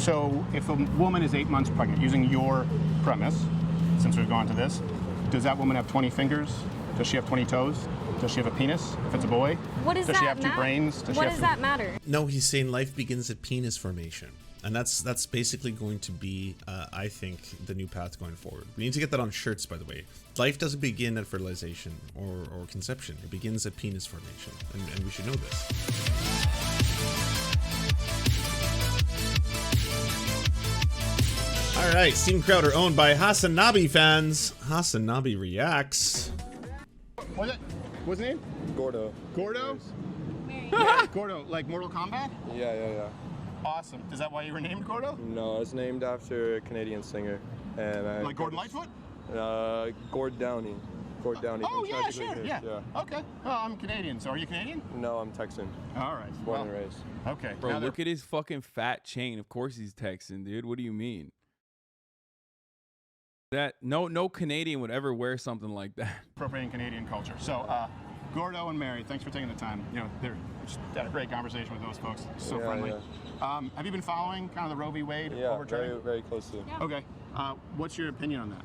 So if a woman is 8 months pregnant, using your premise, since we've gone to this, does that woman have 20 fingers? Does she have 20 toes? Does she have a penis if it's a boy? What does Does she have two brains? What does that matter? No, he's saying life begins at penis formation. And that's basically going to be, I think, the new path going forward. We need to get that on shirts, by the way. Life doesn't begin at fertilization or conception. It begins at penis formation. And we should know this. All right, Steam Crowder owned by Hasan fans. Hasan reacts. What's it? What's his name? Gordo. Gordo? Yeah, Gordo, like Mortal Kombat? Yeah. Awesome. Is that why you were named Gordo? No, it's named after a Canadian singer. And Like Gordon Lightfoot? Gord Downey. Gord Downey. Oh, from yeah, Tragic sure, Pictures. yeah. Okay. Oh, I'm Canadian. So are you Canadian? No, I'm Texan. All right. Born and raised. Okay. Bro, look at his fucking fat chain. Of course he's Texan, dude. What do you mean? That no Canadian would ever wear something like that. Appropriating Canadian culture. So, Gordo and Mary, thanks for taking the time. You know, they're just had a great conversation with those folks. So friendly. Yeah. Have you been following kind of the Roe v. Wade overturning? Yeah, very closely. Yeah. Okay. What's your opinion on that?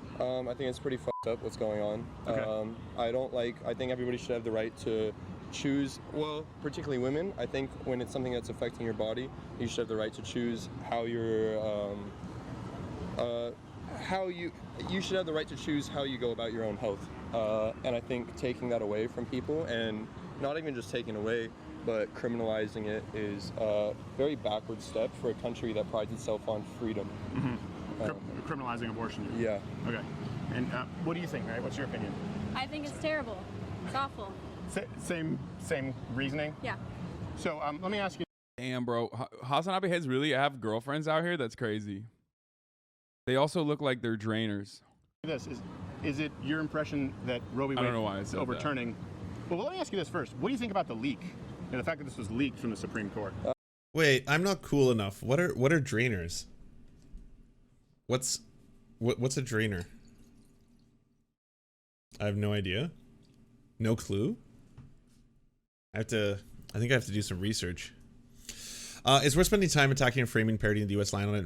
I think it's pretty fucked up what's going on. Okay. I think everybody should have the right to choose, well, particularly women. I think when it's something that's affecting your body, you should have the right to choose how you should have the right to choose how you go about your own health. And I think taking that away from people, and not even just taking away, but criminalizing it, is a very backward step for a country that prides itself on freedom. Mm-hmm. Criminalizing abortion. Yeah. Okay. And what do you think, Mary? What's your opinion? I think it's terrible. It's awful. Same reasoning? Yeah. So let me ask you. Damn, bro. Hasan heads really have girlfriends out here? That's crazy. They also look like they're drainers. Is it your impression that Roe v. Wade I don't know why I said overturning? That. Well, let me ask you this first. What do you think about the leak and the fact that this was leaked from the Supreme Court? Wait, I'm not cool enough. What are drainers? What's a drainer? I have no idea. No clue. I think I have to do some research. It's worth spending time attacking and framing parody in the U.S. line on it,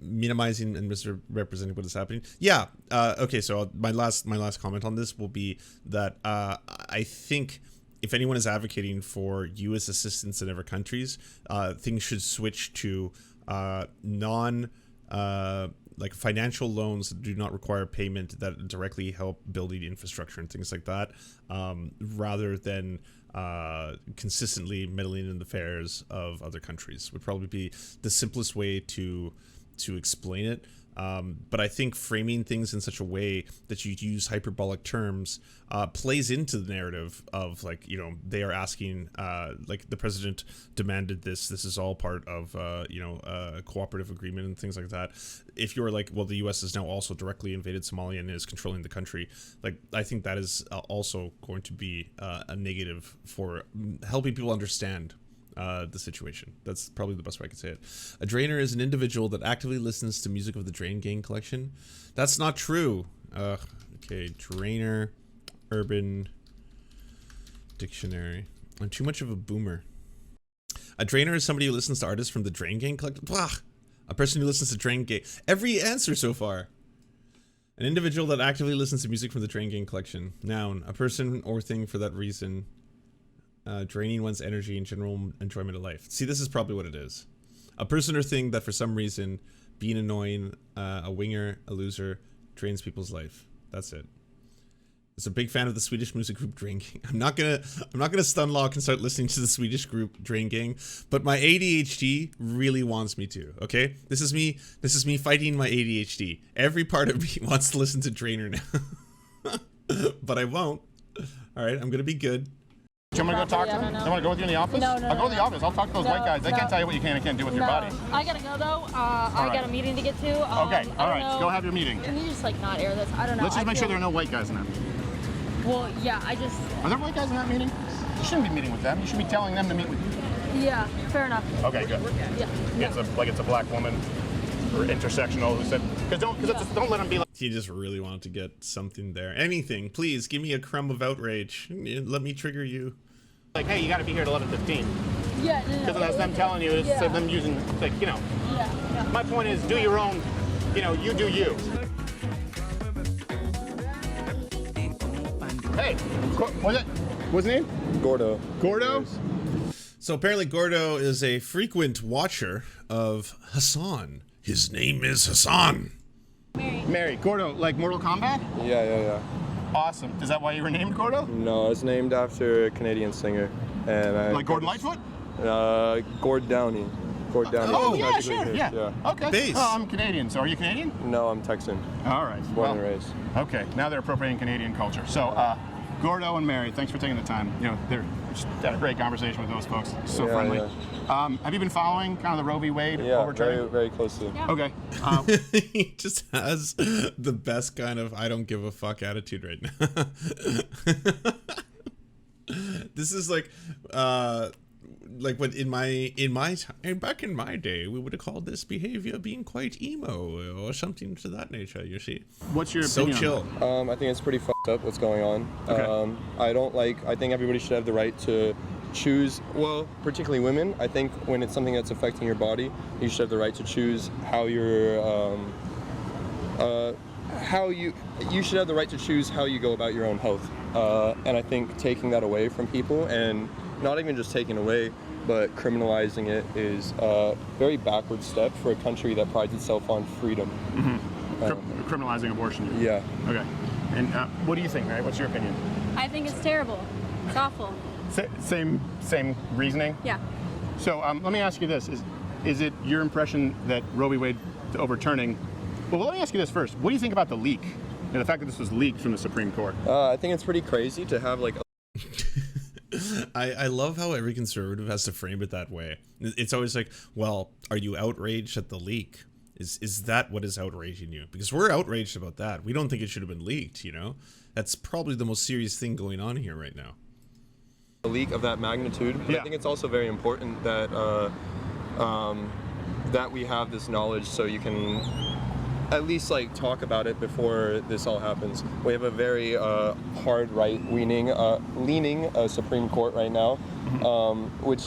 minimizing and misrepresenting what is happening. Yeah. Okay. So my last comment on this will be that I think if anyone is advocating for U.S. assistance in other countries, things should switch to like financial loans that do not require payment that directly help building infrastructure and things like that, rather than consistently meddling in the affairs of other countries would probably be the simplest way to explain it. But I think framing things in such a way that you use hyperbolic terms plays into the narrative of, like, you know, they are asking, like, the president demanded this is all part of a cooperative agreement and things like that. If you're like, well, the US has now also directly invaded Somalia and is controlling the country, like, I think that is also going to be a negative for helping people understand the situation. That's probably the best way I could say it. A drainer is an individual that actively listens to music of the Drain Gang collection. That's not true. Okay, drainer, Urban Dictionary. I'm too much of a boomer. A drainer is somebody who listens to artists from the Drain Gang collection. Blah. A person who listens to Drain Gang. Every answer so far. An individual that actively listens to music from the Drain Gang collection. Noun, a person or thing for that reason. Draining one's energy and general enjoyment of life. See, this is probably what it is. A person or thing that for some reason, being annoying, a winger, a loser, drains people's life. That's it. It's a big fan of the Swedish music group Drain Gang. I'm not gonna stun lock and start listening to the Swedish group Drain Gang, but my ADHD really wants me to. Okay, this is me fighting my ADHD. Every part of me wants to listen to Drainer now, but I won't. All right, I'm gonna be good. Do you want me to go talk to them? I want to go with you in the office? No, I'll go to the office. I'll talk to those white guys. They can't tell you what you can and can't do with your body. I gotta go though. I got a meeting to get to. Okay, all right. Go have your meeting. Can you just like not air this? I don't know. Let's just make sure there are no white guys in that meeting. Well, yeah, Are there white guys in that meeting? You shouldn't be meeting with them. You should be telling them to meet with you. Yeah, fair enough. Okay, good. Yeah. It's a black woman or intersectional who said, don't let them be like. He just really wanted to get something there. Anything, please give me a crumb of outrage. Let me trigger you. Like, hey, you got to be here at 11:15. Yeah. Because that's them telling you, it's them using, like, you know. Yeah. My point is, do your own, you do you. Hey, what's his name? Gordo. Gordo? So apparently Gordo is a frequent watcher of Hasan. His name is Hasan. Mary. Gordo, like Mortal Kombat? Yeah. Awesome. Is that why you were named Gordo? No, it's named after a Canadian singer. And Like Gordon Lightfoot? Gord Downey. Gord Downey. Oh, yeah, Magically sure, His, yeah. Okay. Bass. Oh, I'm Canadian. So are you Canadian? No, I'm Texan. All right. Born and raised. Okay, now they're appropriating Canadian culture. So, Gordo and Mary, thanks for taking the time. They're just had a great conversation with those folks. So Yeah, friendly. yeah. Have you been following kind of the Roe v. Wade Yeah, overturning? very, very closely. Yeah. Okay. He just has the best kind of I don't give a fuck attitude right now. This is like when in my time, back in my day, we would have called this behavior being quite emo or something to that nature. You see, What's your so opinion? chill. I think it's pretty fucked up what's going on. Okay. I think everybody should have the right to choose, well, particularly women. I think when it's something that's affecting your body, you should have the right to choose how you should have the right to choose how you go about your own health. And I think taking that away from people, and not even just taking away, but criminalizing it, is a very backward step for a country that prides itself on freedom. Criminalizing abortion. Yeah. Okay. And what do you think, Mary? What's your opinion? I think it's terrible. It's awful. Same reasoning? Yeah. So let me ask you this. Is it your impression that Roe v. Wade overturning... Well, let me ask you this first. What do you think about the leak? And the fact that this was leaked from the Supreme Court? I think it's pretty crazy to have like I love how every conservative has to frame it that way. It's always like, well, are you outraged at the leak? Is that what is outraging you? Because we're outraged about that. We don't think it should have been leaked, That's probably the most serious thing going on here right now. a leak of that magnitude. But Yeah. I think it's also very important that that we have this knowledge, so you can at least like talk about it before this all happens. We have a very hard right-leaning Supreme Court right now, which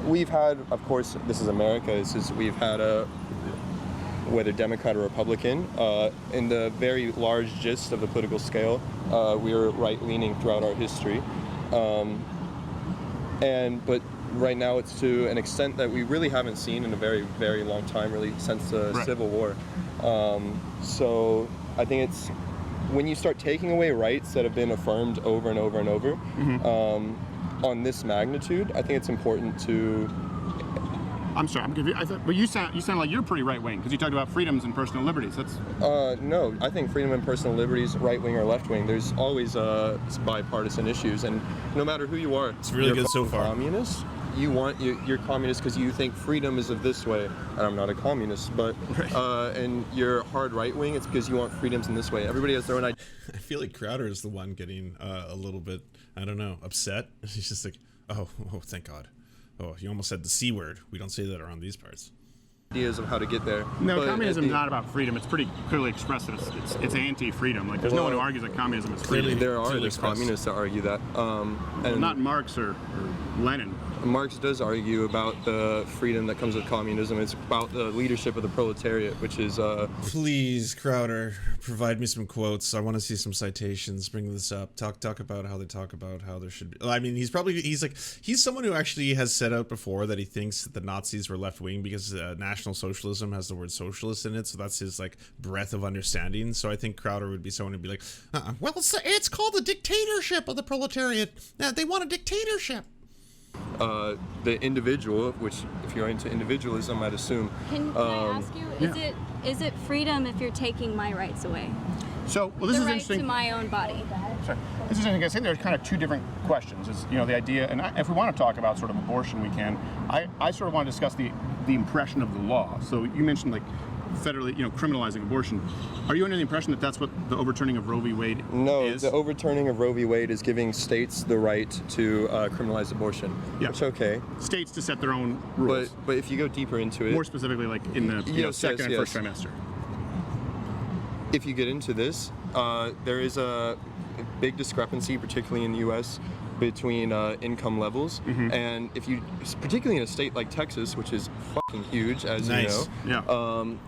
we've had. Of course, this is America. We've had whether Democrat or Republican, in the very large gist of the political scale, we were right-leaning throughout our history. But right now it's to an extent that we really haven't seen in a very, very long time, really since the Civil War. So I think it's when you start taking away rights that have been affirmed over and over and over, on this magnitude, I think it's important to... I'm sorry, I'm confused. But you sound like you're pretty right wing because you talked about freedoms and personal liberties. That's no, I think freedom and personal liberties, right wing or left wing, there's always bipartisan issues, and no matter who you are, It's really you're good so far. Communist. You're communist because you think freedom is of this way, and I'm not a communist, but and you're hard right wing, it's because you want freedoms in this way. Everybody has their own idea. I feel like Crowder is the one getting a little bit, I don't know, upset. He's just like, oh, thank God. Oh, you almost said the C word. We don't say that around these parts. Ideas of how to get there. no, But communism at is the- not about freedom. It's pretty clearly expressed that it's anti-freedom. Like there's no one who argues that communism is freedom. Clearly. There's communists that argue that. And Not Marx or Lenin. Marx does argue about the freedom that comes with communism. It's about the leadership of the proletariat, which is Please, Crowder, provide me some quotes. I want to see some citations. Bring this up. Talk about how they talk about how there should be. I mean, he's someone who actually has said out before that he thinks that the Nazis were left wing because National Socialism has the word socialist in it. So that's his like breadth of understanding. So I think Crowder would be someone who'd be like, well, it's called the dictatorship of the proletariat. They want a dictatorship. the individual, which if you're into individualism, I'd assume. Can I ask you, is it freedom if you're taking my rights away? So, well, this The is right interesting. to my own body. Sorry. This is interesting. I think there's kind of two different questions. Is the idea, and if we want to talk about sort of abortion, we can. I sort of want to discuss the impression of the law. So you mentioned like federally, criminalizing abortion. Are you under the impression that that's what the overturning of Roe v. Wade No, is? the overturning of Roe v. Wade is giving states the right to criminalize abortion. Yeah. Which, okay. States to set their own rules. But if you go deeper into it, More specifically, like in the Yes, second and yes, first trimester. if you get into this, there is a big discrepancy, particularly in the U.S., between income levels. And if you, particularly in a state like Texas, which is fucking huge, as Nice. you know,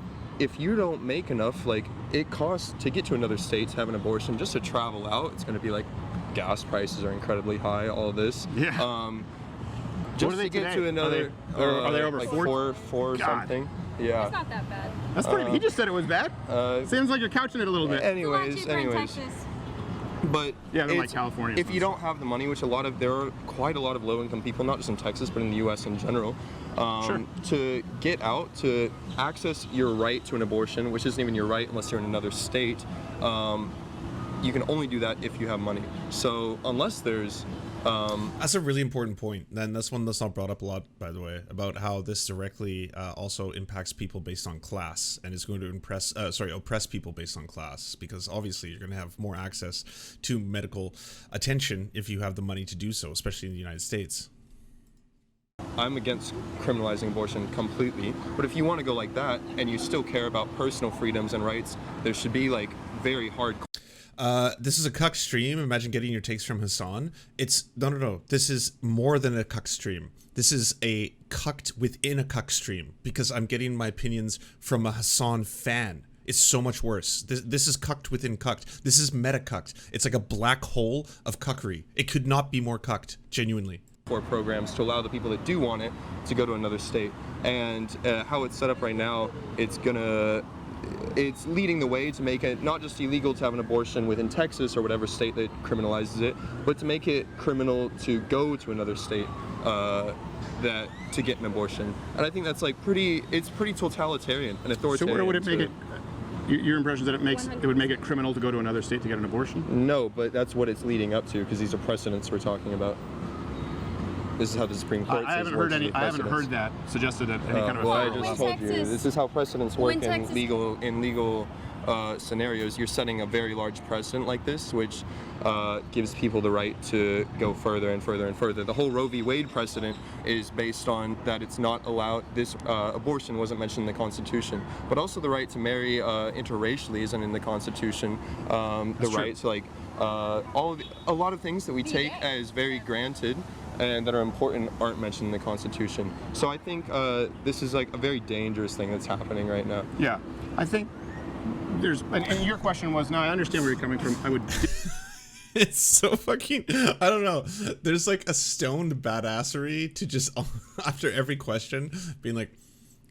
if you don't make enough, like, it costs to get to another state to have an abortion, just to travel out, it's going to be like gas prices are incredibly high, all this. Just What are they to get today? to another, Are they over like 4? four God. something. Yeah. It's not that bad. That's pretty. He just said it was bad. Seems like you're couching it a little bit. It's a lot Anyways, cheaper in Texas. But Yeah, they're like it's- California. if you don't have the money, which there are quite a lot of low-income people, not just in Texas, but in the U.S. in general, to get out, to access your right to an abortion, which isn't even your right unless you're in another state, you can only do that if you have money. So unless there's That's a really important point, and that's one that's not brought up a lot, by the way, about how this directly also impacts people based on class, and is going to oppress people based on class, because obviously you're going to have more access to medical attention if you have the money to do so, especially in the United States. I'm against criminalizing abortion completely, but if you want to go like that and you still care about personal freedoms and rights, there should be like very hard. This is a cuck stream. Imagine getting your takes from Hasan. It's no. This is more than a cuck stream. This is a cucked within a cuck stream, because I'm getting my opinions from a Hasan fan. It's so much worse. This is cucked within cucked. This is meta cucked. It's like a black hole of cuckery. It could not be more cucked, genuinely. For programs to allow the people that do want it to go to another state, and how it's set up right now, it's leading the way to make it not just illegal to have an abortion within Texas or whatever state that criminalizes it, but to make it criminal to go to another state to get an abortion. And I think that's like pretty totalitarian and authoritarian. So where would it make it? Your impression is that it would make it criminal to go to another state to get an abortion? No, but that's what it's leading up to, because these are precedents we're talking about. This is how the Supreme Court I haven't heard that suggested that any kind of. Well, I When just told you. Texas- This is how precedents work when Texas- in legal scenarios. You're setting a very large precedent like this, which gives people the right to go further and further and further. The whole Roe v. Wade precedent is based on that it's not allowed. This abortion wasn't mentioned in the Constitution, but also the right to marry interracially isn't in the Constitution. The right to a lot of things that we take as very granted and that are important aren't mentioned in the Constitution. So I think this is like a very dangerous thing that's happening right now. Yeah, I think there's. And your question was, no, I understand where you're coming from. I would. It's so fucking, I don't know. There's like a stoned badassery to just, after every question, being like,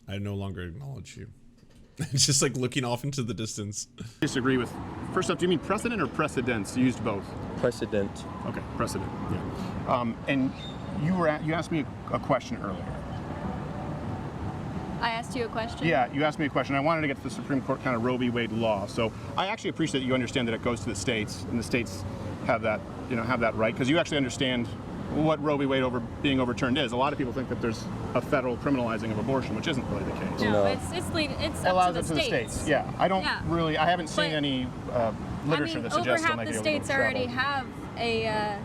I no longer acknowledge you. It's just like looking off into the distance. Disagree with. First off, do you mean precedent or precedents? You used both. Precedent. Okay, precedent. Yeah. And you asked me a question earlier. I asked you a question. Yeah, you asked me a question. I wanted to get to the Supreme Court kind of Roe v. Wade law. So I actually appreciate that you understand that it goes to the states, and the states have that right, because you actually understand what Roe v. Wade being overturned is. A lot of people think that there's a federal criminalizing of abortion, which isn't really the case. No, No. it's Allows up it to the states. Yeah, I don't Yeah. really. I haven't seen But, any literature that over suggests half they'll make the it states illegal to already travel. have a.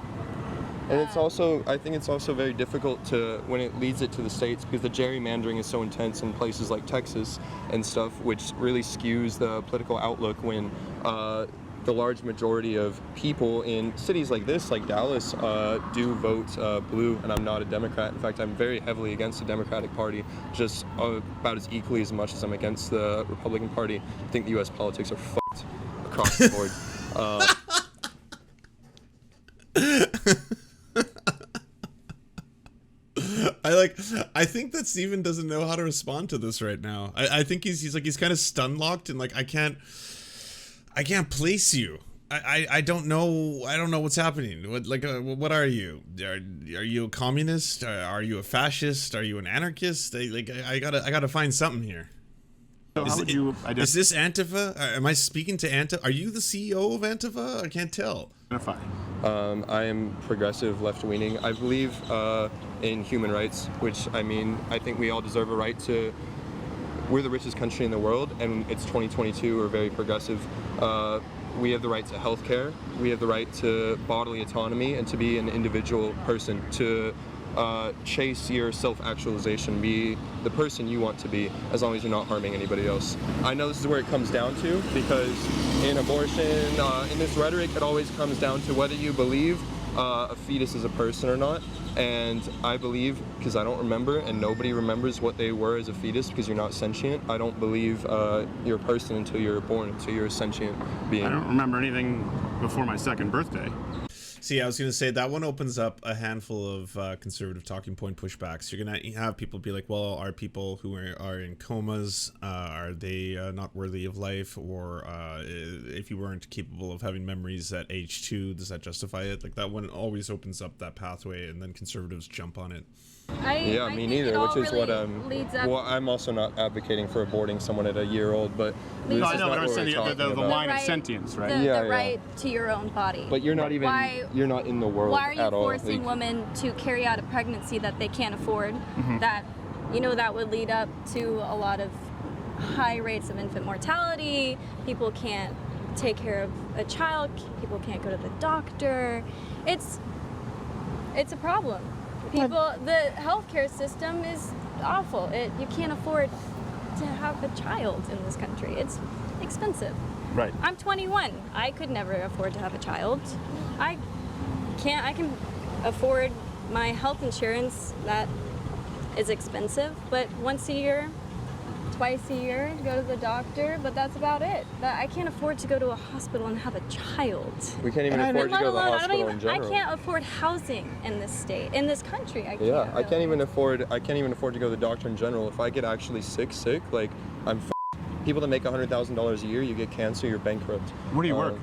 And it's also, I think it's also very difficult when it leads it to the states, because the gerrymandering is so intense in places like Texas and stuff, which really skews the political outlook when the large majority of people in cities like this, like Dallas, do vote blue, and I'm not a Democrat. In fact, I'm very heavily against the Democratic Party, just about as equally as much as I'm against the Republican Party. I think the U.S. politics are fucked across the board. I think that Steven doesn't know how to respond to this right now. I think he's kind of stun locked, and like I can't place you. I don't know what's happening. What are you? Are you a communist? Are you a fascist? Are you an anarchist? I gotta find something here. So how would you Is this Antifa? Am I speaking to Antifa? Are you the CEO of Antifa? I can't tell. identify? I am progressive, left-leaning. I believe in human rights, which I think we all deserve a right to. We're the richest country in the world, and it's 2022. We're very progressive. We have the right to health care. We have the right to bodily autonomy and to be an individual person, to chase your self-actualization, be the person you want to be, as long as you're not harming anybody else. I know this is where it comes down to, because in abortion, in this rhetoric, it always comes down to whether you believe a fetus is a person or not. And I believe, because I don't remember, and nobody remembers what they were as a fetus because you're not sentient, I don't believe you're a person until you're born, until you're a sentient being. I don't remember anything before my second birthday. See, I was going to say that one opens up a handful of conservative talking point pushbacks. You're going to have people be like, well, are people who are in comas, are they not worthy of life? Or if you weren't capable of having memories at age 2, does that justify it? Like, that one always opens up that pathway, and then conservatives jump on it. Yeah, me neither, which is what well, I'm also not advocating for aborting someone at a year old, but No, I this is know, not but I was what saying we're the talking about. line of sentience, right? The right to your own body. But you're not even, you're not in the world Why are you at all. forcing women to carry out a pregnancy that they can't afford? That, you know, that would lead up to a lot of high rates of infant mortality. People can't take care of a child. People can't go to the doctor. It's a problem. The healthcare system is awful. You can't afford to have a child in this country. It's expensive. Right. I'm 21. I could never afford to have a child. I can afford my health insurance that is expensive, but once a year, twice a year to go to the doctor, but that's about it. I can't afford to go to a hospital and have a child. We can't even afford to go to the hospital in general. I can't afford housing in this state, in this country. I can't. Yeah, I can't even afford to go to the doctor in general. If I get actually sick, like I'm people that make $100,000 a year, you get cancer, you're bankrupt. Where do you work?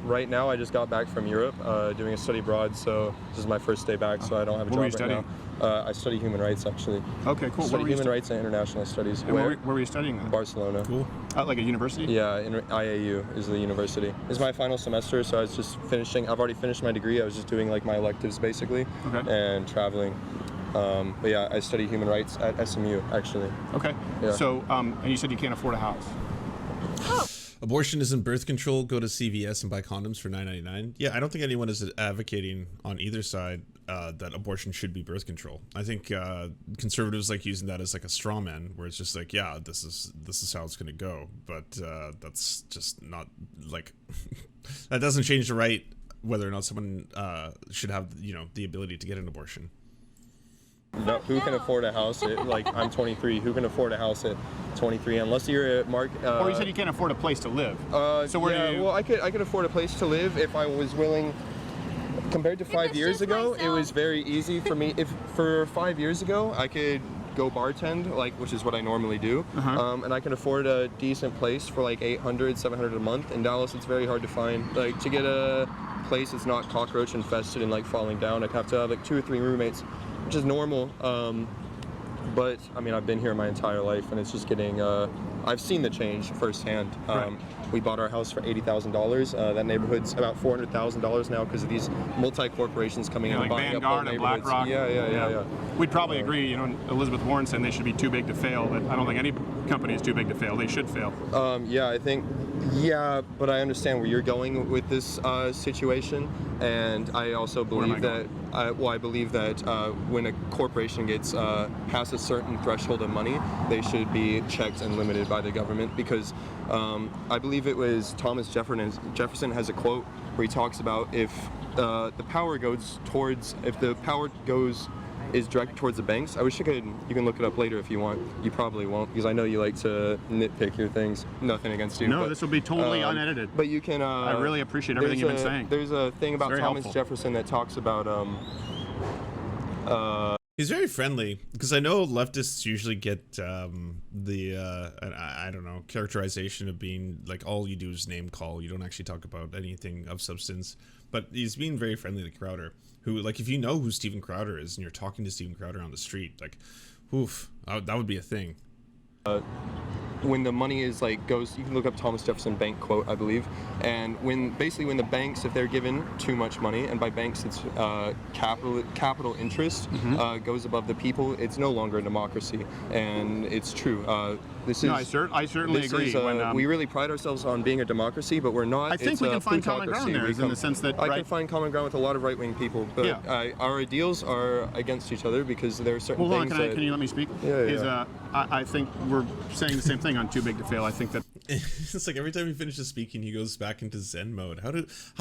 Right now, I just got back from Europe doing a study abroad, so this is my first day back, so I don't have a job right now. I study human rights, actually. Okay, cool. I study human rights and international studies. And where were you studying then? Barcelona. Cool. Like a university? Yeah, in IAU is the university. It's my final semester, so I was just finishing. I've already finished my degree. I was just doing like my electives basically, and traveling. But yeah, I study human rights at SMU, actually. Okay. Yeah. So, and you said you can't afford a house. Abortion isn't birth control. Go to CVS and buy condoms for $9.99. Yeah, I don't think anyone is advocating on either side that abortion should be birth control. I think conservatives like using that as like a straw man, where it's just like, yeah, this is how it's going to go. But that's just not like that doesn't change the right whether or not someone should have the ability to get an abortion. No, who can afford a house at, like, I'm 23, who can afford a house at 23, unless you're at or you said you can't afford a place to live. So where do you... well, I could afford a place to live if I was willing. Compared to 5 years ago, it was very easy for me. For 5 years ago, I could go bartend, which is what I normally do, and I can afford a decent place for like $800, $700 a month. In Dallas, it's very hard to find. Like, to get a place that's not cockroach infested and like falling down, I'd have to have like 2 or 3 roommates, which is normal. But I mean, I've been here my entire life, and it's just getting. I've seen the change firsthand. We bought our house for $80,000. That neighborhood's about $400,000 now because of these multi-corporations coming in and like buying Vanguard up and whole neighborhoods. BlackRock. Yeah. We'd probably agree. Elizabeth Warren said they should be too big to fail, but I don't think any company is too big to fail. They should fail. Yeah, I think. Yeah, but I understand where you're going with this situation, and I also believe that. I believe that when a corporation gets past a certain threshold of money, they should be checked and limited by the government, because I believe it was Thomas Jefferson has a quote where he talks about if the power is directed towards the banks. I wish you can look it up later if you want. You probably won't, because I know you like to nitpick your things. Nothing against you. No, but, this will be totally unedited. But you can. I really appreciate everything you've been saying. There's a thing about Thomas helpful. Jefferson that talks about. He's very friendly, because I know leftists usually get I don't know, characterization of being like all you do is name call. You don't actually talk about anything of substance. But he's being very friendly to Crowder, who, like, if you know who Steven Crowder is and you're talking to Steven Crowder on the street, like, oof, that would be a thing. When the money is goes, you can look up Thomas Jefferson bank quote, I believe, and when the banks, if they're given too much money, and by banks it's capital interest, goes above the people, it's no longer a democracy, and it's true. I certainly agree. We really pride ourselves on being a democracy, but we're not. I think we can find common ground there, in the sense that I can find common ground with a lot of right-wing people, but our ideals are against each other, because there are certain things. Can you let me speak? Yeah. I think we're saying the same thing on Too Big to Fail. I think that It's like every time he finishes speaking, he goes back into Zen mode. How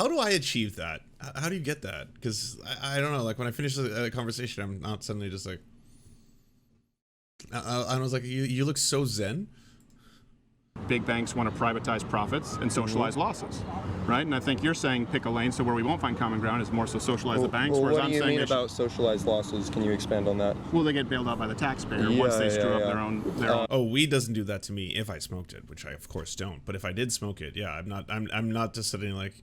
do I achieve that? How do you get that? Because I don't know. Like when I finish a conversation, I'm not suddenly just like. I was like, you look so Zen. Big banks want to privatize profits and socialize losses, right? And I think you're saying pick a lane, so where we won't find common ground is more so socialize the banks. Well, whereas what I'm do you saying mean about socialized losses? Can you expand on that? well, they get bailed out by the taxpayer once they screw up their own. Oh, weed doesn't do that to me if I smoked it, which I of course don't. But if I did smoke it, yeah, I'm not just sitting like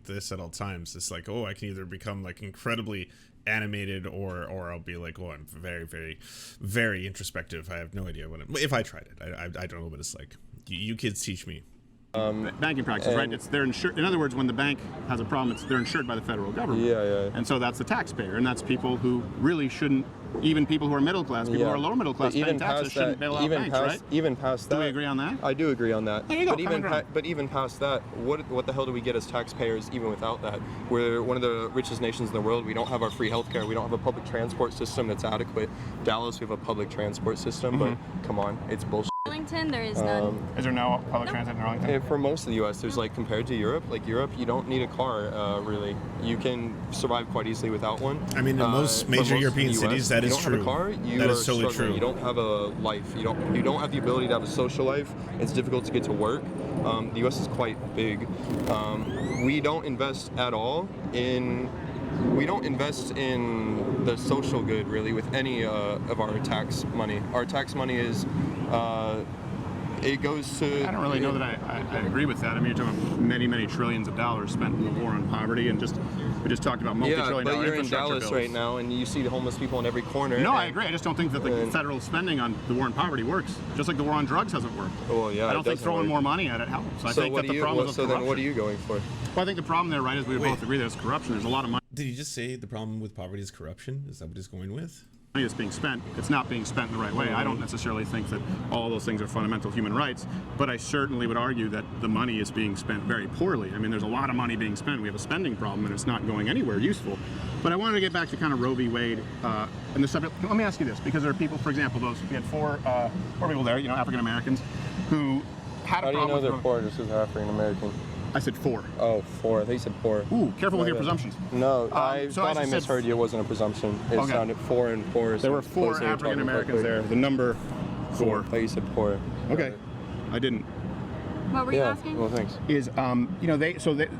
this at all times. It's like, oh, I can either become like incredibly animated or I'll be like, oh, I'm very, very, very introspective. I have no idea if I tried it. I don't know what it's like. You kids teach me. Banking practices, right? They're insured. In other words, when the bank has a problem, they're insured by the federal government. Yeah. And so that's the taxpayer, and that's people who really shouldn't. Even people who are middle class, people who are lower middle class, paying taxes shouldn't bail out banks, right? Even past that. Do we agree on that? I do agree on that. There you go, But even past that, what the hell do we get as taxpayers even without that? We're one of the richest nations in the world. We don't have our free healthcare. We don't have a public transport system that's adequate. Dallas, we have a public transport system, but come on, it's bullshit. Arlington, there is none. Is there no public transit in Arlington? For most of the U.S., there's like compared to Europe, you don't need a car really. You can survive quite easily without one. I mean, in most major European cities, that is true. You don't have a car, that is totally true. You don't have a life. You don't have the ability to have a social life. It's difficult to get to work. The U.S. is quite big. We don't invest at all in. We don't invest in the social good really with any of our tax money. Our tax money is. It goes to. I don't really know that I agree with that. I mean, you're talking about many, many trillions of dollars spent in the war on poverty, and we just talked about multi-trillion dollar but you're in infrastructure Dallas bills. right now, and you see the homeless people in every corner. No, I agree. I just don't think that the federal spending on the war on poverty works. Just like the war on drugs hasn't worked. Well, yeah. I don't think throwing more money at it helps. I think that the problem is so then what are you going for? Well, I think the problem there, right, is we both agree that it's corruption. There's a lot of money. Did you just say the problem with poverty is corruption? Is that what he's going with? Money that's being spent, it's not being spent in the right way. I don't necessarily think that all those things are fundamental human rights, but I certainly would argue that the money is being spent very poorly. I mean, there's a lot of money being spent. We have a spending problem, and it's not going anywhere useful. But I wanted to get back to kind of Roe v. Wade and the subject. Let me ask you this, because there are people, for example, we had four people there, African Americans, who had a problem with. How do you know they're poor just as African American? I said 4. Oh, 4. I thought you said 4. Ooh, careful with your presumptions. No, I thought I misheard you. It wasn't a presumption. It sounded 4 and 4. There were 4 African Americans there. The number 4. I thought you said 4. Okay, I didn't. What were you asking? Well, thanks. Is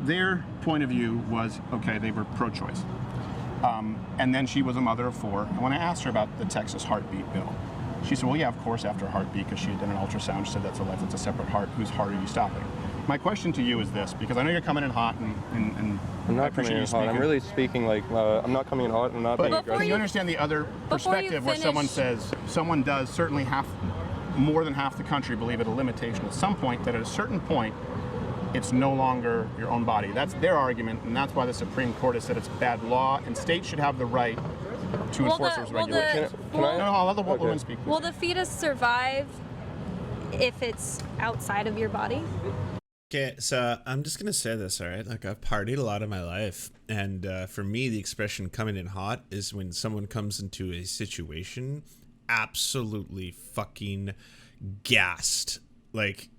their point of view was okay. They were pro-choice, and then she was a mother of 4. And when I asked her about the Texas heartbeat bill, she said, "Well, yeah, of course, after a heartbeat, because she had done an ultrasound. She said that's a life. That's a separate heart. Whose heart are you stopping?" My question to you is this, because I know you're coming in hot, and I'm not coming in hot. I'm really speaking like I'm not coming in hot. I'm not being aggressive. Can you understand the other perspective where someone says someone does certainly more than half the country believe at a limitation at some point that at a certain point it's no longer your own body. That's their argument, and that's why the Supreme Court has said it's bad law, and states should have the right to enforce those regulations. I'll let the woman speak. Will the fetus survive if it's outside of your body? Okay, so I'm just gonna say this, all right? Like, I've partied a lot of my life, and for me, the expression "coming in hot" is when someone comes into a situation absolutely fucking gassed. Like,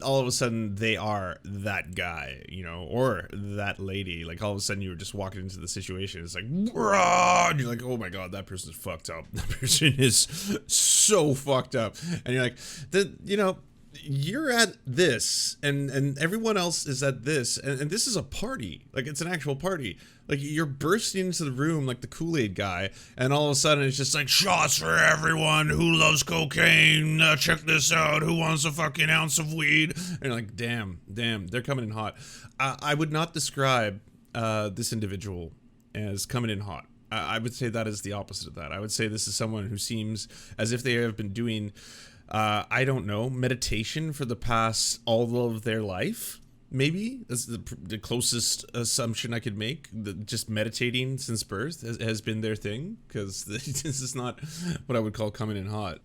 all of a sudden, they are that guy, or that lady. Like, all of a sudden, you were just walking into the situation. It's like, "Rah!" And you're like, oh my god, that person's fucked up. That person is so fucked up. And you're like, you're at this and everyone else is at this and this is a party. Like, it's an actual party. Like, you're bursting into the room like the Kool-Aid guy, and all of a sudden it's just like, shots for everyone who loves cocaine, check this out, who wants a fucking ounce of weed. And you're like, damn, they're coming in hot. I would not describe this individual as coming in hot. I would say that is the opposite of that. I would say this is someone who seems as if they have been doing I don't know, meditation for the past all of their life. Maybe that's the closest assumption I could make. Just meditating since birth has been their thing, because this is not what I would call coming in hot.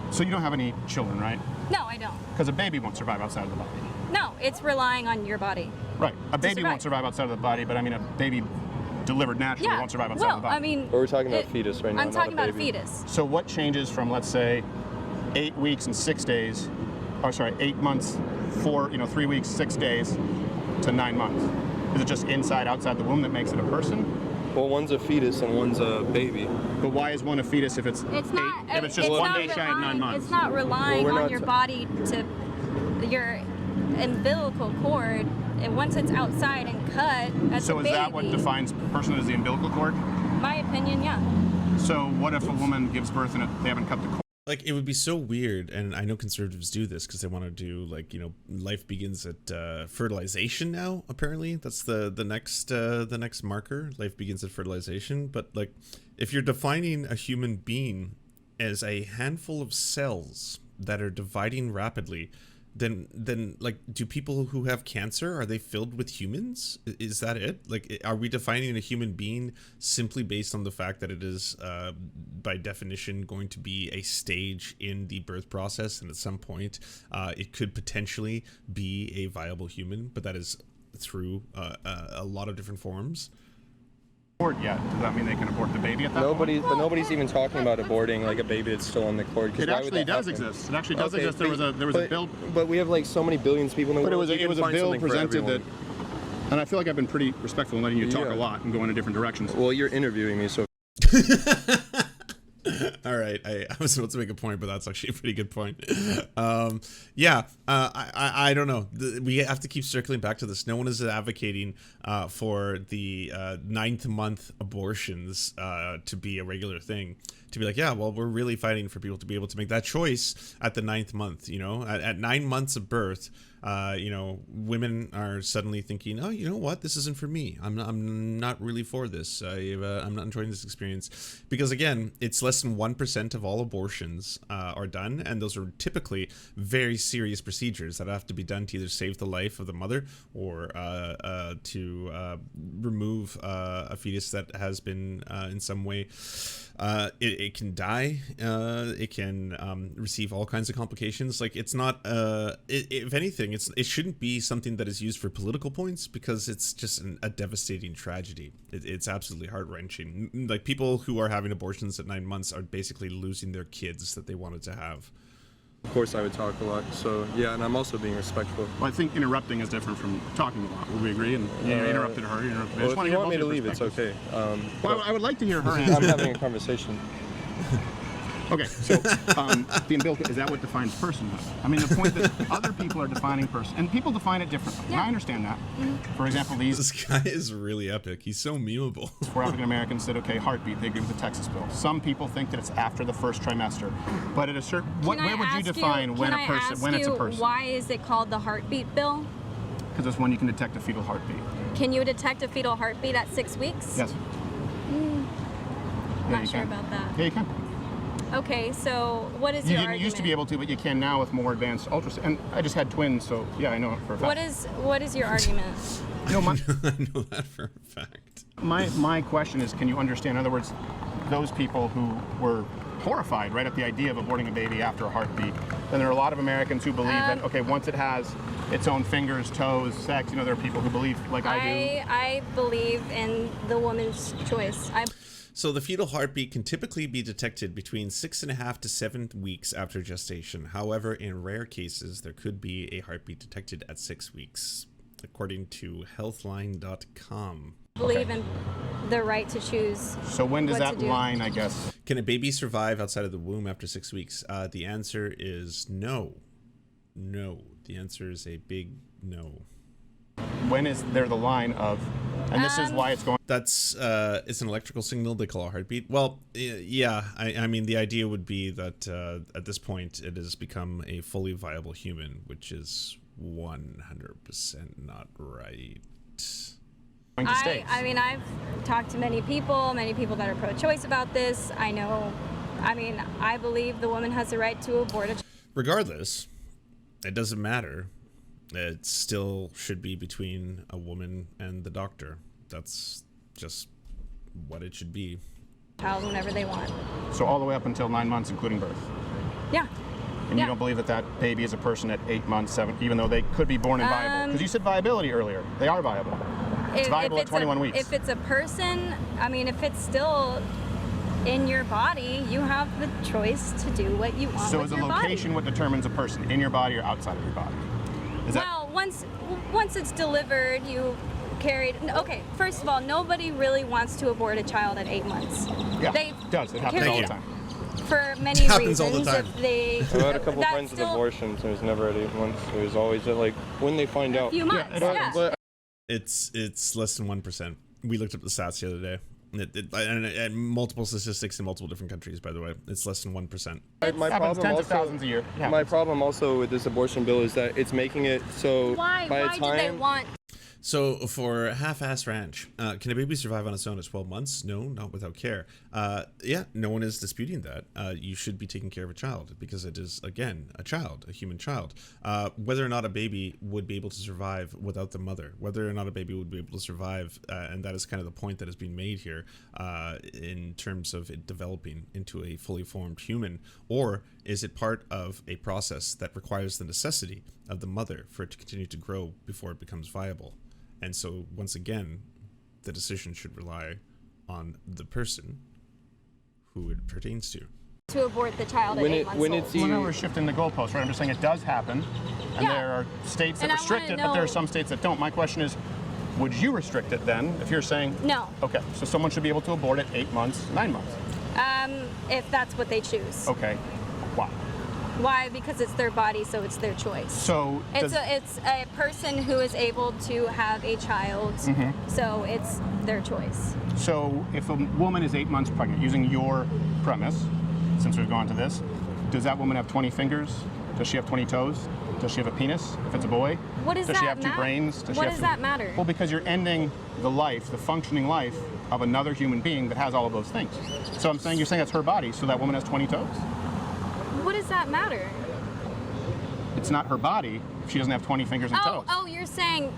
So you don't have any children, right? No, I don't. Because a baby won't survive outside of the body. No, it's relying on your body. Right. A baby won't survive outside of the body, but I mean a baby delivered naturally won't survive outside of the body. I mean, but we're talking about fetus right now. I'm talking about a fetus. So what changes from, let's say, 8 weeks and 6 days 8 months, 3 weeks, 6 days to 9 months? Is it just inside, outside the womb that makes it a person? Well, one's a fetus and one's a baby. But why is one a fetus if it's It's not. if it's just it's 1 not day shy of 9 months? It's not relying Well, we're on not your t- body to your umbilical cord. And once it's outside and cut, that's So a is baby. that what defines a person as the umbilical cord? My opinion, yeah. So what if a woman gives birth and they haven't cut the cord? Like, it would be so weird, and I know conservatives do this because they want to do, like, life begins at fertilization now. Apparently, that's the next marker. Life begins at fertilization. But like, if you're defining a human being as a handful of cells that are dividing rapidly, then like, do people who have cancer, are they filled with humans? Is that it? Like, are we defining a human being simply based on the fact that it is by definition going to be a stage in the birth process, and at some point it could potentially be a viable human, but that is through a lot of different forms? Cord yet? Does that mean they can abort the baby at that point? Nobody's even talking about aborting like a baby that's still on the cord. 'Cause It why would actually that does happen? exist. It actually does Okay, exist. There was a bill. But we have like so many billions of people in the But it world. was you a can find bill something for presented that, everyone. and I feel like I've been pretty respectful in letting you talk Yeah. a lot and go into different directions. Well, you're interviewing me, so. All right, I was about to make a point, but that's actually a pretty good point. I don't know. We have to keep circling back to this. No one is advocating for the 9th month abortions to be a regular thing. To be like, yeah, well, we're really fighting for people to be able to make that choice at the 9th month. At 9 months of birth, women are suddenly thinking, oh, you know what, this isn't for me. I'm not really for this. I'm not enjoying this experience, because again, it's less than 1% of all abortions are done, and those are typically very serious procedures that have to be done to either save the life of the mother or to remove a fetus that has been in some way. It can die. It can receive all kinds of complications. Like, it's not. If anything, it shouldn't be something that is used for political points, because it's just a devastating tragedy. It's absolutely heart-wrenching. Like, people who are having abortions at 9 months are basically losing their kids that they wanted to have. Of course, I would talk a lot. So yeah, and I'm also being respectful. Well, I think interrupting is different from talking a lot. Would we agree? And you interrupted her. You interrupted me. I Well, just if wanna you hear want me both to your leave, it's perspectives. okay. Well, I would like to hear her I'm answer. having a conversation. Okay, so the umbilical, is that what defines personhood? I mean, the point that other people are defining person, and people define it differently. And I understand that. For example, these This guy is really epic. He's so memeable. for African Americans said, okay, heartbeat, they agree with the Texas bill. Some people think that it's after the first trimester. But at a certain, where would you define when a person, when it's a person? Why is it called the heartbeat bill? Because it's when you can detect a fetal heartbeat. Can you detect a fetal heartbeat at 6 weeks? Yes. Not you sure can. about that. Yeah, you can. Okay, so what is You your didn't argument? used to be able to, but you can now with more advanced ultrasound. And I just had twins, so yeah, I know it for a fact. What is your argument? No, my, I know that for a fact. my question is, can you understand, in other words, those people who were horrified, right, at the idea of aborting a baby after a heartbeat, then there are a lot of Americans who believe that, okay, once it has its own fingers, toes, sex, there are people who believe, like I do. I believe in the woman's choice. So the fetal heartbeat can typically be detected between 6.5 to 7 weeks after gestation. However, in rare cases, there could be a heartbeat detected at 6 weeks, according to healthline.com. believe in the right to choose. So when does what that to do. line, I guess? Can a baby survive outside of the womb after 6 weeks? The answer is no. No. The answer is a big no. When is there the line of, and this is why it's going. That's it's an electrical signal they call a heartbeat. Well, yeah, I mean, the idea would be that at this point it has become a fully viable human, which is 100% not right. Going to states. I mean, I've talked to many people that are pro-choice about this. I believe the woman has the right to abort a Regardless, it doesn't matter. It still should be between a woman and the doctor. That's just what it should be. child whenever they want. So all the way up until 9 months, including birth. Yeah. And Yeah. you don't believe that that baby is a person at 8 months, 7, even though they could be born and viable? Because you said viability earlier. They are viable. It's viable at 21 weeks. If it's a person, I mean, if it's still in your body, you have the choice to do what you want So with is the your location body. what determines a person, in your body or outside of your body? Is that Well, once it's delivered, you carried. Okay, first of all, nobody really wants to abort a child at 8 months. yeah, They it does. It happens carry all the it time. for many It happens all the reasons. time. If they, I've had a couple that's friends with still abortions. It was never at 8 months. It was always at like when they find out. a few months. it Yeah. happens. But It's less than 1%. We looked up the stats the other day. And multiple statistics in multiple different countries, by the way. It's less than 1%. my Happens problem tens of also, thousands a year. Yeah. my problem also with this abortion bill is that it's making it so Why? by Why the did time they want? So for half-ass ranch, can a baby survive on its own at 12 months? No, not without care. Yeah, no one is disputing that. You should be taking care of a child because it is, again, a child, a human child. Whether or not a baby would be able to survive without the mother, whether or not a baby would be able to survive, and that is kind of the point that is being made here in terms of it developing into a fully formed human, or is it part of a process that requires the necessity of the mother for it to continue to grow before it becomes viable? And so, once again, the decision should rely on the person who it pertains to. Abort the child When at 8 it- months when old. it's Well, now we're shifting the goalposts, right? I'm just saying it does happen, and Yeah. there are states that And I restrict wanna it, but there are know- some states that don't. My question is, would you restrict it then if you're saying No. Okay, so someone should be able to abort at 8 months, 9 months. If that's what they choose. Okay, why? Why? Because it's their body, so it's their choice. So It's does, it's a person who is able to have a child, so it's their choice. so if a woman is 8 months pregnant, using your premise, since we've gone to this, does that woman have 20 fingers? Does she have 20 toes? Does she have a penis if it's a boy? What does Does that she have two matter? brains? Does she What have does that matter? Well, because you're ending the life, the functioning life of another human being that has all of those things. So I'm saying, you're saying that's her body, so that woman has 20 toes? What does that matter? It's not her body if she doesn't have 20 fingers and toes. Oh, you're saying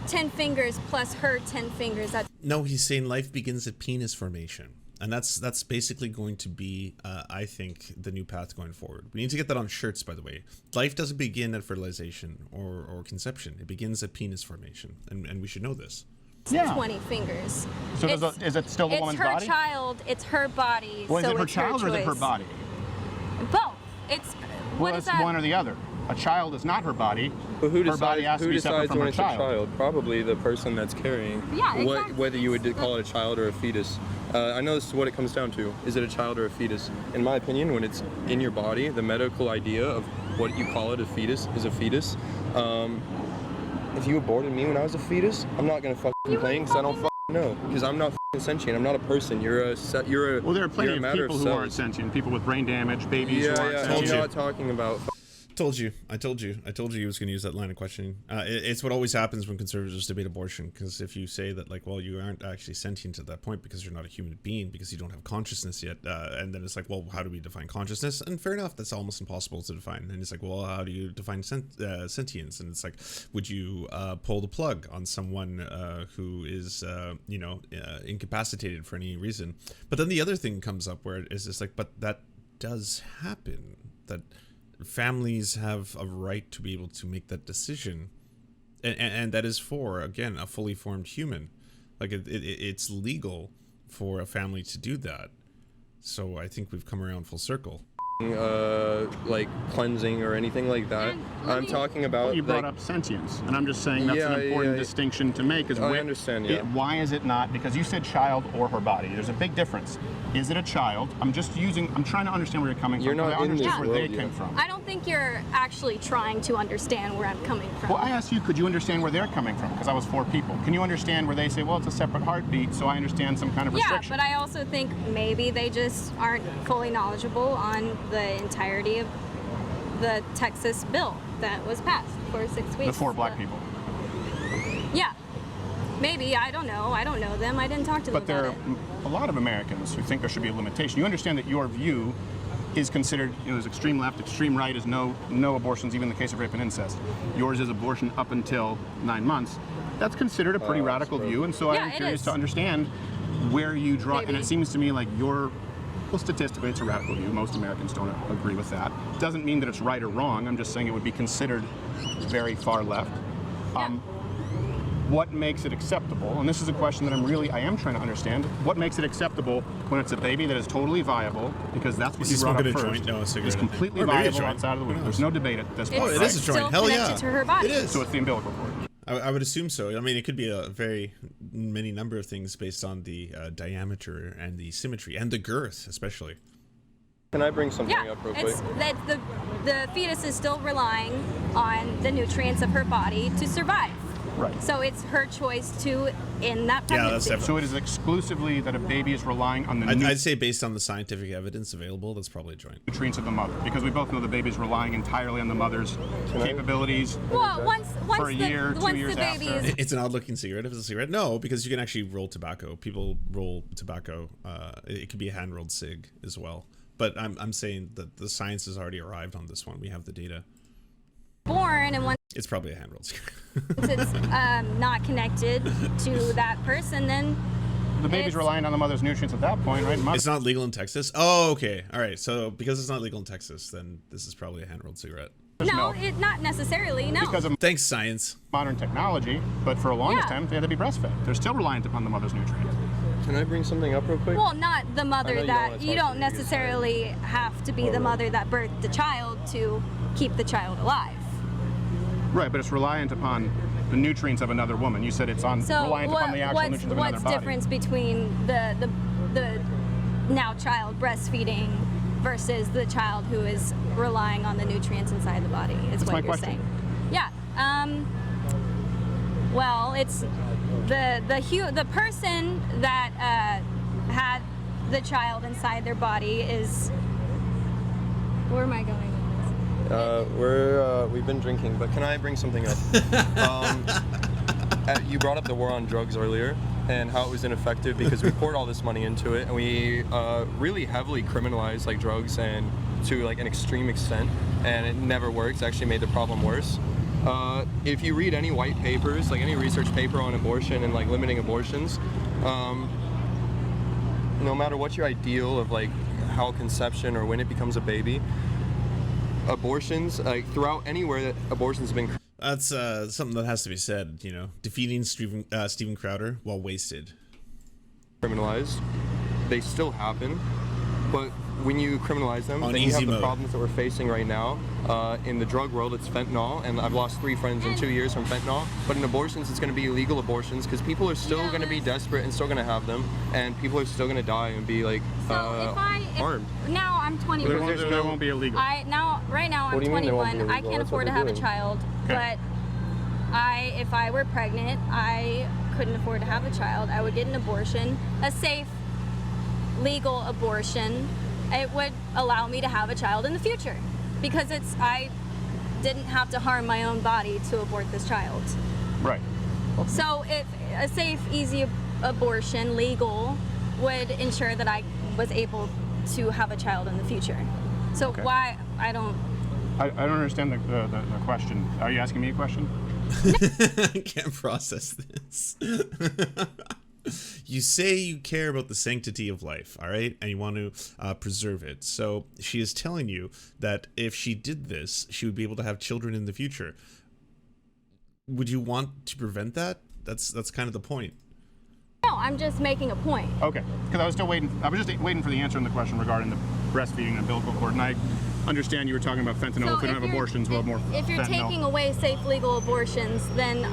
10 fingers plus her 10 fingers. That's No, he's saying life begins at penis formation. And that's basically going to be, I think, the new path going forward. We need to get that on shirts, by the way. Life doesn't begin at fertilization or conception. It begins at penis formation. And we should know this. Yeah. 20 fingers. So It's- is it still the it's woman's her body? child. It's her body. Well, is so it her it's child or is it her choice. body? Both. It's Well, what it's is that? one or the other. A child is not her body. But who her body has decides, to who be separate decides from when her it's child. a child? Probably the person that's carrying. Yeah, exactly. Whether you would call it a child or a fetus. I know this is what it comes down to. Is it a child or a fetus? In my opinion, when it's in your body, the medical idea of what you call it, a fetus, is a fetus. If you aborted me when I was a fetus, I'm not gonna complain because I don't know. Because I'm not sentient. I'm not a person. You're a Well, there are plenty you're a of matter people of who aren't cells. sentient. People with brain damage, babies who aren't Yeah, sentient. you know what I'm talking about. Told you. I told you he was going to use that line of questioning. It's what always happens when conservatives debate abortion, because if you say that, like, well, you aren't actually sentient at that point because you're not a human being, because you don't have consciousness yet, and then it's like, well, how do we define consciousness? And fair enough, that's almost impossible to define. And it's like, well, how do you define sentience? And it's like, would you pull the plug on someone who is, incapacitated for any reason? But then the other thing comes up where it's just like, but that does happen. That families have a right to be able to make that decision, and that is for, again, a fully formed human. Like it's legal for a family to do that. So I think we've come around full circle. Like cleansing or anything like that. And let I'm me- talking about. You brought like, up sentience, and I'm just saying that's an important distinction to make. Is I understand, yeah. Why is it not? Because you said child or her body. There's a big difference. Is it a child? I'm trying to understand where you're coming You're from. not I in this understand where they world came yet. from. I don't think you're actually trying to understand where I'm coming from. Well, I asked you, could you understand where they're coming from? Because I was 4 people. Can you understand where they say, well, it's a separate heartbeat, so I understand some kind of Yeah, restriction? but I also think maybe they just aren't fully knowledgeable on the entirety of the Texas bill that was passed for 6 weeks. The 4 black people. Yeah. Maybe. I don't know. I don't know them. I didn't talk to them But there about are it. a lot of Americans who think there should be a limitation. You understand that your view is considered, there's extreme left, extreme right is no abortions, even in the case of rape and incest. Yours is abortion up until 9 months. That's considered a pretty radical view, and so Yeah, I'm it curious is. to understand where you draw, and Maybe. it seems to me like well, statistically, it's a radical view. Most Americans don't agree with that. Doesn't mean that it's right or wrong. I'm just saying it would be considered very far left. Yeah. what makes it acceptable? And this is a question that I am trying to understand. What makes it acceptable when it's a baby that is totally viable, because that's what Is you he brought up smoking a first. joint? No, a cigarette. It's completely Or maybe a viable joint. outside of the womb. Who There's knows? no debate at this point. Oh, it right? is a joint. Still Hell connected yeah. to her body. It is. So it's the umbilical cord. I would assume so. I mean, it could be a very many number of things based on the diameter and the symmetry and the girth, especially. Can I bring something Yeah, up real quick? it's that the fetus is still relying on the nutrients of her body to survive. Right. So it's her choice to end that Yeah, pregnancy. that's definitely. So it is exclusively that a baby is relying on the I'd say based on the scientific evidence available, that's probably a joint. nutrients of the mother, because we both know the baby's relying entirely on the mother's capabilities. Well, once For a year, 2 years the baby after. is It's an odd-looking cigarette. If it's a cigarette, no, because you can actually roll tobacco. People roll tobacco. It could be a hand-rolled cig as well. But I'm saying that the science has already arrived on this one. We have the data. born, and once It's probably a hand-rolled cigarette. it's not connected to that person, then The baby's It's- relying on the mother's nutrients at that point, right? It's not legal in Texas. Oh, okay. All right. So because it's not legal in Texas, then this is probably a hand-rolled cigarette. no, milk. it not necessarily. No. Because of Thanks, science. modern technology, but for a longest Yeah. time, they had to be breastfed. They're still reliant upon the mother's nutrients. Can I bring something up real quick? Well, not the I know mother you that don't you wanna talk don't to me, necessarily have to be the mother that birthed the child to keep the child alive. Right, but it's reliant upon the nutrients of another woman. You said it's So reliant upon the actual nutrients of another what's body. difference between the now child breastfeeding versus the child who is relying on the nutrients inside the body? Is That's what my you're question. saying? Yeah. Well, it's the person that had the child inside their body is. Where am I going with this? We've been drinking, but can I bring something up? You brought up the war on drugs earlier and how it was ineffective because we poured all this money into it and we really heavily criminalized like drugs and to like an extreme extent, and it never worked. It's actually made the problem worse. If you read any white papers, like any research paper on abortion and like limiting abortions, no matter what your ideal of like how conception or when it becomes a baby, abortions, like throughout anywhere that abortions have been That's something that has to be said. You know, defeating Steven Crowder while wasted. criminalized, they still happen, but when you criminalize them, On then you easy have the mode. problems that we're facing right now. In the drug world, it's fentanyl, and I've lost 3 friends in 2 years from fentanyl. But in abortions, it's going to be illegal abortions because people are still going to be desperate and still going to have them, and people are still going to die and be like harmed. Now I'm 21. There won't be illegal. Right now I'm What do you mean they won't be 21. I illegal? can't That's afford what to have they're a doing. child, Okay. but if I were pregnant, I couldn't afford to have a child. I would get an abortion, a safe, legal abortion. It would allow me to have a child in the future because I didn't have to harm my own body to abort this child. Right. So if a safe, easy abortion, legal, would ensure that I was able to have a child in the future. So Okay. why I don't. I don't understand the question. Are you asking me a question? I can't process this. You say you care about the sanctity of life, all right, and you want to preserve it. So she is telling you that if she did this, she would be able to have children in the future. Would you want to prevent that? That's kind of the point. No, I'm just making a point. Okay. Because I was still waiting. I was just waiting for the answer in the question regarding the breastfeeding and umbilical cord. And I understand you were talking about fentanyl. So if we don't have abortions, we'll have more If you're fentanyl. taking away safe, legal abortions, then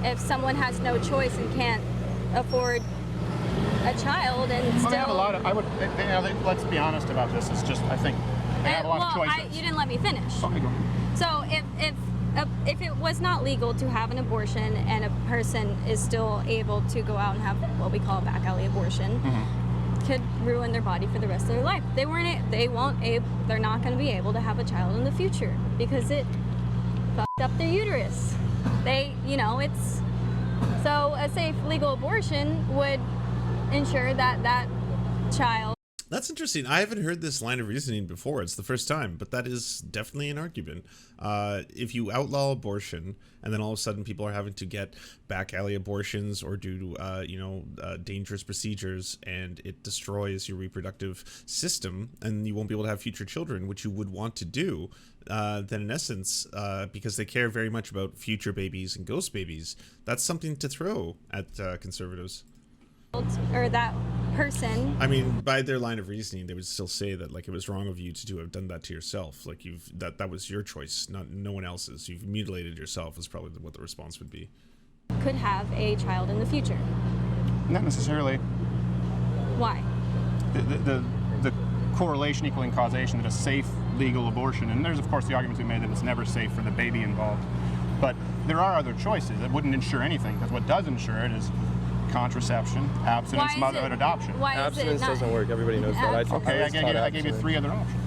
if someone has no choice and can't afford a child and Well, still. they have a lot of. Let's be honest about this. It's just I think they have a lot of well, choices. you didn't let me finish. Okay, go. So if it was not legal to have an abortion and a person is still able to go out and have what we call a back alley abortion, could ruin their body for the rest of their life. They're not going to be able to have a child in the future because it fucked up their uterus. It's so a safe legal abortion would ensure that child. That's interesting. I haven't heard this line of reasoning before. It's the first time, but that is definitely an argument. If you outlaw abortion, and then all of a sudden people are having to get back alley abortions or do, dangerous procedures, and it destroys your reproductive system, and you won't be able to have future children, which you would want to do, then in essence, because they care very much about future babies and ghost babies, that's something to throw at conservatives. Or that person. I mean, by their line of reasoning, they would still say that like it was wrong of you to have done that to yourself. Like that was your choice, not no one else's. You've mutilated yourself is probably what the response would be. Could have a child in the future. Not necessarily. Why? The correlation equaling causation that a safe legal abortion, and there's of course the argument to be made that it's never safe for the baby involved, but there are other choices that wouldn't insure anything, because what does insure it is contraception, abstinence, motherhood, adoption. Why Abstinence is it not? doesn't work. Everybody knows that. Okay, I gave you 3 other options.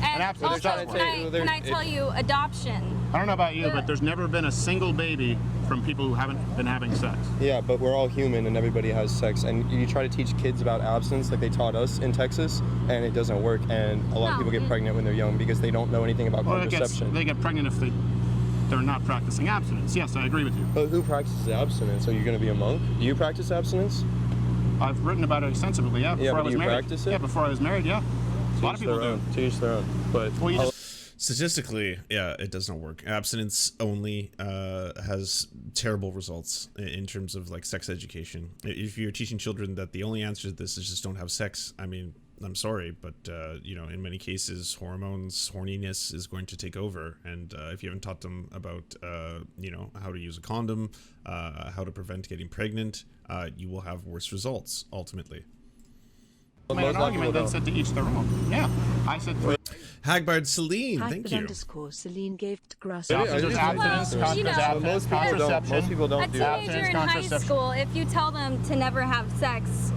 And abstinence also, does work. can I tell you, adoption. I don't know about you, but there's never been a single baby from people who haven't been having sex. Yeah, but we're all human and everybody has sex. And you try to teach kids about abstinence like they taught us in Texas, and it doesn't work. And a lot of people get pregnant when they're young because they don't know anything about contraception. They get pregnant if they're not practicing abstinence. Yes, I agree with you. But who practices abstinence? Are you going to be a monk? Do you practice abstinence? I've written about it extensively, yeah, before I was do you married. Practice it? Yeah, before I was married, yeah. A lot of people do. To each their own. But Well, you just, Statistically, yeah, it does not work. Abstinence only has terrible results in terms of like sex education. If you're teaching children that the only answer to this is just don't have sex, I mean, I'm sorry, but in many cases, horniness is going to take over. And if you haven't taught them about, how to use a condom, how to prevent getting pregnant, you will have worse results ultimately. I made an argument that said to each their own. Yeah, I said. Hagbard Celine, thank you. Celine gave grass. There's abstinence, contraception. Most people don't do A teenager in high school, if you tell them to never have sex,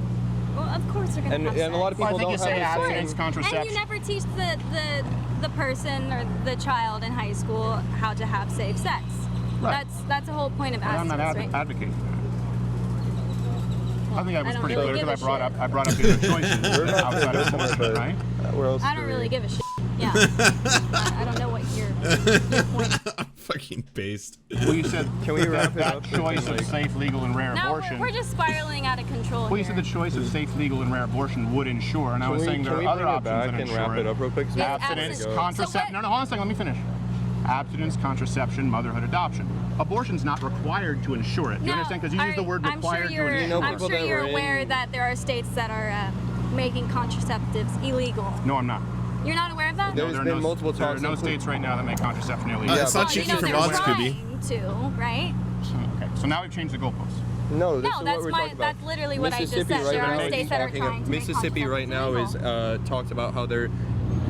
well, of course they're going to have sex. And a lot of people I think you don't say have the abstinence, same. contraception. And you never teach the person or the child in high school how to have safe sex. Right. That's the whole point of I'm not abstinence, right? advocating that. I think I was don't pretty really clear because give a I brought up the other choices outside of abortion, right? Where else I do don't we- really give a shit. Yeah. I don't know what your point. Fucking based. Well, you said Can we wrap it that up? choice of safe, legal, and rare No, abortion. we're just spiraling out of control Well, you here. said the choice of safe, legal, and rare abortion would insure, and I was saying there are other options that Can we bring it back and insure wrap it up real quick? 'Cause we have to Abstinence, go. contraception. No, hold on a second. Let me finish. Abstinence, contraception, motherhood, adoption. Abortion's not required to insure it. You understand? Because you use the word required to insure. know I'm people sure that you're were in- aware that there are states that are making contraceptives illegal. No, I'm not. You're not aware of that? There's There are been no- multiple There are talks no including- states right now that make contraception illegal. It's not cheating from they're odds, Scooby. trying to, right? Okay, so now we've changed the goalposts. No, this No, is that's what we're my- talking about. that's literally what I just Mississippi said. right There are now states is that are talking trying to make Mississippi right now is contraceptives talked about how they're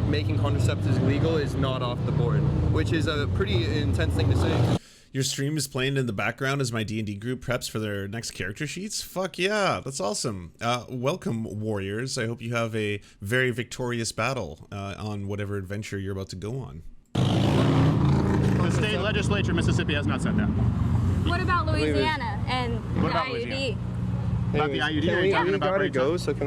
making contraceptives legal is not off the board, which is a pretty intense thing to say. Your stream is playing in the background as my D&D group preps for their next character sheets? Fuck yeah, that's awesome. Welcome, warriors. I hope you have a very victorious battle on whatever adventure you're about to go on. The state legislature of Mississippi has not said that. What about Louisiana and What the about IUD? Louisiana? About the IUD, Can are we, you talking we about gotta right go, now? so can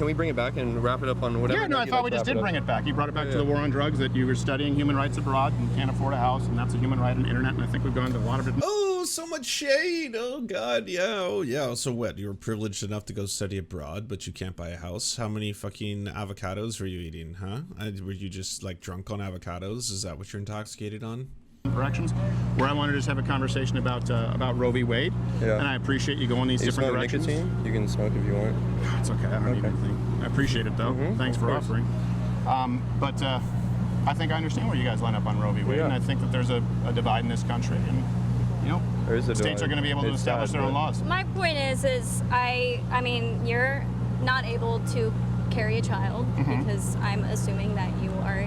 we bring it back and wrap it up on whatever? Yeah, no, I thought we just did bring it back. You brought it back to the war on drugs, that you were studying human rights abroad and can't afford a house, and that's a human right on the internet, and I think we've gone to a lot of different... Oh, so much shade. Oh, God. Yeah. Oh, yeah. So what? You were privileged enough to go study abroad, but you can't buy a house. How many fucking avocados were you eating, huh? Were you just, like, drunk on avocados? Is that what you're intoxicated on? directions, where I wanted to just have a conversation about Roe v. Wade. Yeah. And I appreciate you going these You different smoke directions. nicotine? You can smoke if you want. It's okay. I don't need anything. I appreciate it though. Thanks for course. offering. But I think I understand where you guys line up on Roe v. Wade, Yeah. and I think that there's a divide in this country, and you know, There is a states divide. are going to be able to It's establish sad, their own but- laws. My point is I mean, you're not able to carry a child because I'm assuming that you are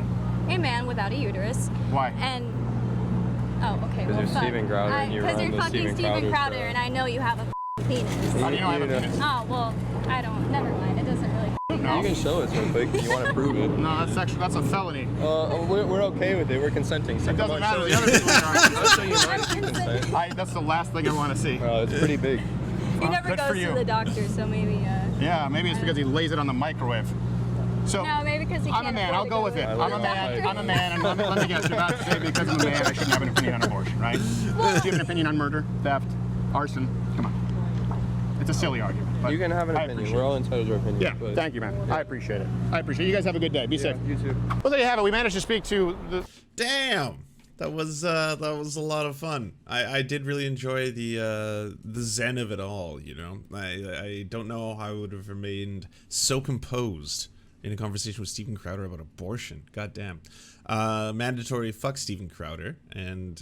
a man without a uterus. Why? And okay, Because well, you're Steven Crowder and you're because on you're the fucking Steven Steven Crowder Crowder, show. and I know you have a penis. How do you know I have a You penis? Oh well, I don't. Never mind. It doesn't really. No. You can show us real quick if you want to prove it. No, that's a felony. We're okay with it. We're consenting. So It come doesn't on, matter. show The other people I'll are. show you mine if you consent. That's the last thing I want to see. It's pretty big. He never good for goes you. to the doctor, so maybe. Yeah, maybe it's because he lays it on the microwave. So No, maybe because he I'm a can't man. afford I'll to go with to it. the I'm a man. doctor. I'm a man. And let me guess. You're about to say because I'm a man, I shouldn't have an opinion on abortion, right? Do you have an opinion on murder, theft, arson? Come on. It's a silly argument. But You can have an I opinion. appreciate We're all it. entitled to our opinion. Yeah. but Thank you, man. I appreciate it. I appreciate it. You guys have a good day. Be safe. You too. Well, there you have it. We managed to speak to the. Damn, that was a lot of fun. I did really enjoy the zen of it all. You know, I don't know how I would have remained so composed in a conversation with Steven Crowder about abortion. God damn. Mandatory fuck Steven Crowder. And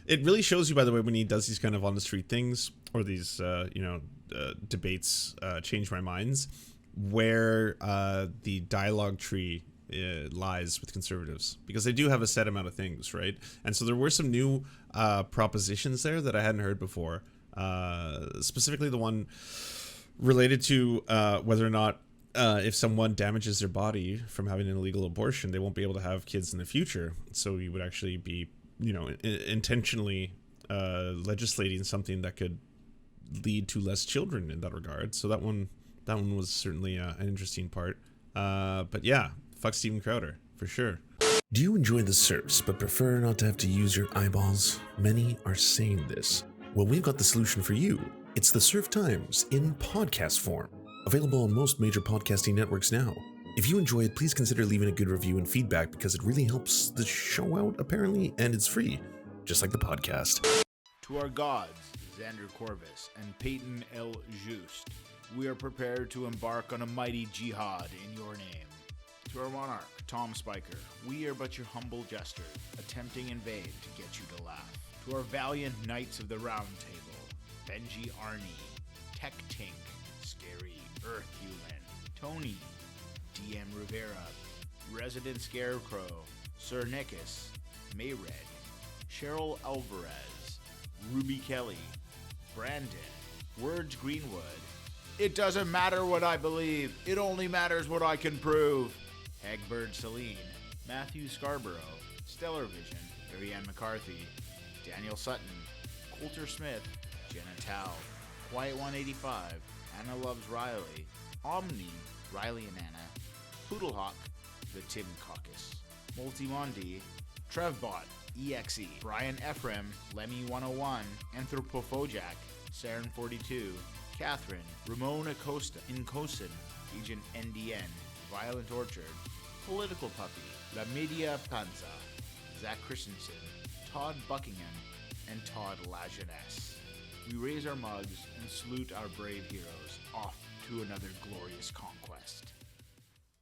it really shows you, by the way, when he does these kind of on the street things or these debates change my minds, where the dialogue tree lies with conservatives, because they do have a set amount of things, right? And so there were some new propositions there that I hadn't heard before, specifically the one related to whether or not if someone damages their body from having an illegal abortion, they won't be able to have kids in the future. So you would actually be, intentionally legislating something that could lead to less children in that regard. So that one was certainly an interesting part. But yeah, fuck Steven Crowder for sure. Do you enjoy the Serfs but prefer not to have to use your eyeballs? Many are saying this. Well, we've got the solution for you. It's the Serf Times in podcast form. Available on most major podcasting networks now. If you enjoy it, please consider leaving a good review and feedback, because it really helps the show out, apparently, and it's free, just like the podcast. To our gods, Xander Corvus and Peyton L. Just, we are prepared to embark on a mighty jihad in your name. To our monarch, Tom Spiker, we are but your humble jester, attempting in vain to get you to laugh. To our valiant knights of the Round Table, Benji Arnie, Tech Tink, Scary Earth Human, Tony, DM Rivera, Resident Scarecrow, Sir Nickus, Mayred, Cheryl Alvarez, Ruby Kelly, Brandon, Words Greenwood. It doesn't matter what I believe, it only matters what I can prove. Hagbird Celine, Matthew Scarborough, Stellar Vision, Ariane McCarthy, Daniel Sutton, Coulter Smith, Jenna Tao, Quiet 185, Anna Loves Riley, Omni, Riley and Anna, Poodlehawk, The Tim Caucus, Multimondi, Trevbot, EXE, Brian Ephraim, Lemmy 101, Anthropophojak, Saren 42, Catherine, Ramon Acosta, Incosin, Agent NDN, Violent Orchard, Political Puppy, La Media Panza, Zach Christensen, Todd Buckingham, and Todd Lajeunesse. We raise our mugs and salute our brave heroes off to another glorious conquest.